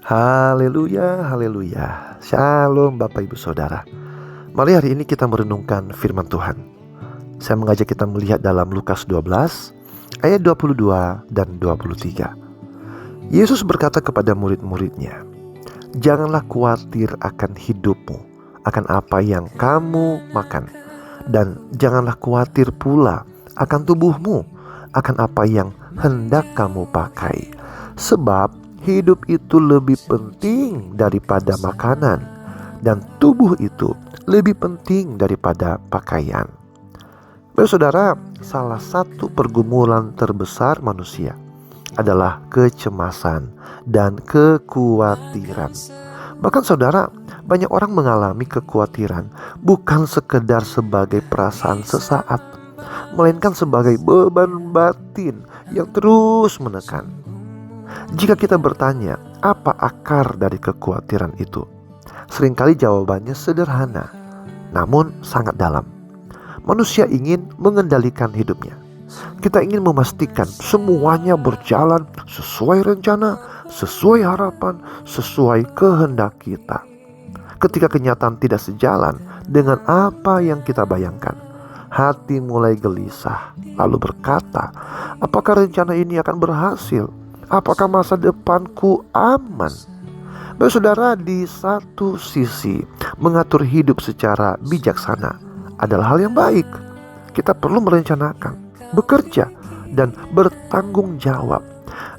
Haleluya, haleluya. Shalom Bapak Ibu Saudara. Mari hari ini kita merenungkan firman Tuhan. Saya mengajak kita melihat dalam Lukas 12 ayat 22 dan 23. Yesus berkata kepada murid-muridnya, "Janganlah khawatir akan hidupmu, akan apa yang kamu makan, dan janganlah khawatir pula akan tubuhmu, akan apa yang hendak kamu pakai. Sebab hidup itu lebih penting daripada makanan, dan tubuh itu lebih penting daripada pakaian." Saudara, salah satu pergumulan terbesar manusia adalah kecemasan dan kekhawatiran. Bahkan saudara, banyak orang mengalami kekhawatiran bukan sekedar sebagai perasaan sesaat, melainkan sebagai beban batin yang terus menekan. Jika kita bertanya, apa akar dari kekhawatiran itu? Seringkali jawabannya sederhana, namun sangat dalam. Manusia ingin mengendalikan hidupnya. Kita ingin memastikan semuanya berjalan sesuai rencana, sesuai harapan, sesuai kehendak kita. Ketika kenyataan tidak sejalan dengan apa yang kita bayangkan, hati mulai gelisah, lalu berkata, apakah rencana ini akan berhasil? Apakah masa depanku aman? Saudara, di satu sisi mengatur hidup secara bijaksana adalah hal yang baik. Kita perlu merencanakan, bekerja, dan bertanggung jawab.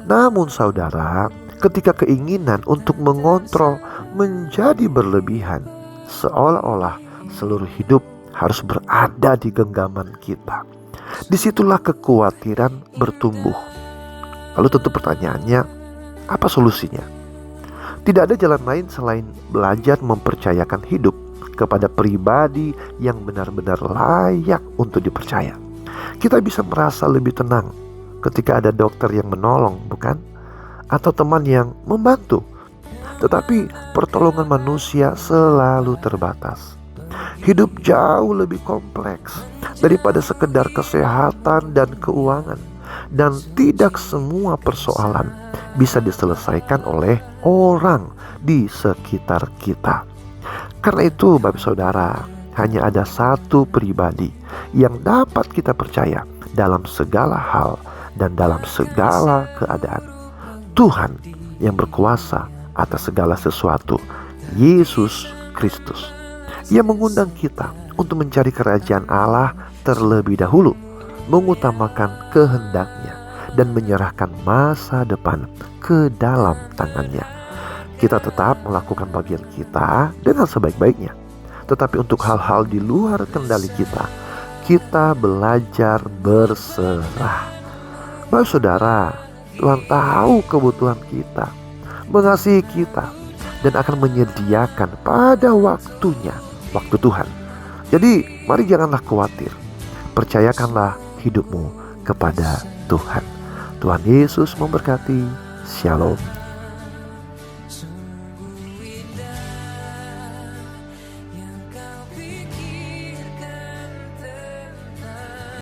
Namun saudara, ketika keinginan untuk mengontrol menjadi berlebihan, seolah-olah seluruh hidup harus berada di genggaman kita, disitulah kekhawatiran bertumbuh. Lalu tentu pertanyaannya, apa solusinya? Tidak ada jalan lain selain belajar mempercayakan hidup kepada pribadi yang benar-benar layak untuk dipercaya. Kita bisa merasa lebih tenang ketika ada dokter yang menolong, bukan? Atau teman yang membantu. Tetapi pertolongan manusia selalu terbatas. Hidup jauh lebih kompleks daripada sekedar kesehatan dan keuangan. Dan tidak semua persoalan bisa diselesaikan oleh orang di sekitar kita. Karena itu Bapak Saudara, hanya ada satu pribadi yang dapat kita percaya dalam segala hal dan dalam segala keadaan. Tuhan yang berkuasa atas segala sesuatu, Yesus Kristus. Ia mengundang kita untuk mencari kerajaan Allah terlebih dahulu, mengutamakan kehendaknya, dan menyerahkan masa depan ke dalam tangannya. Kita tetap melakukan bagian kita dengan sebaik-baiknya. Tetapi untuk hal-hal di luar kendali kita belajar berserah. Bapak Saudara, Tuhan tahu kebutuhan kita, mengasihi kita, dan akan menyediakan pada waktunya, waktu Tuhan. Jadi mari janganlah khawatir, percayakanlah hidupmu kepada Tuhan. Tuhan Yesus memberkati. Shalom.